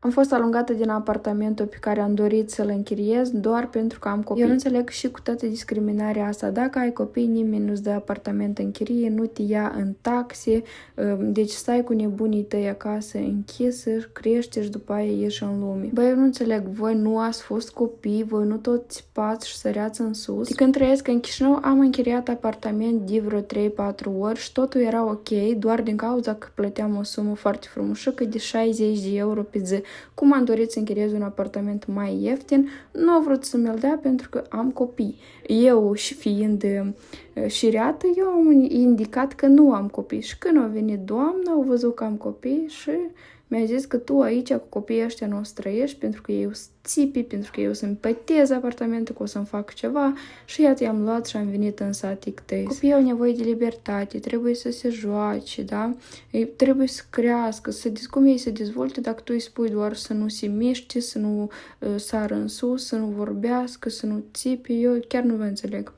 Am fost alungată din apartamentul pe care am dorit să-l închiriez doar pentru că am copii. Eu nu înțeleg și cu toată discriminarea asta. Dacă ai copii, nimeni nu-ți dă apartament în chirie, nu te ia în taxe, deci stai cu nebunii tăi acasă închisă, crești și după aia ieși în lume. Băi, eu nu înțeleg, voi nu ați fost copii, voi nu tot țipați și săreați în sus. De când trăiesc în Chișinău, am închiriat apartament de vreo 3-4 ori și totul era ok, doar din cauza că plăteam o sumă foarte frumușică de 60 de euro pe zi. Cum am dorit să închiriez un apartament mai ieftin, nu au vrut să mi-l dea pentru că am copii. Eu, și fiind șireată, eu am indicat că nu am copii. Și când a venit doamna, au văzut că am copii și mi-a zis că tu aici cu copiii ăștia nu o să trăiești pentru că eu sunt țipi, pentru că eu să-mi pătez apartamentul, că o să-mi fac ceva și iată i-am luat și am venit în satic tăi. Copiii au nevoie de libertate, trebuie să se joace, da? Ei trebuie să crească, cum ei se dezvolte dacă tu îi spui doar să nu se miște, să nu sară în sus, să nu vorbească, să nu țipi, eu chiar nu vă înțeleg.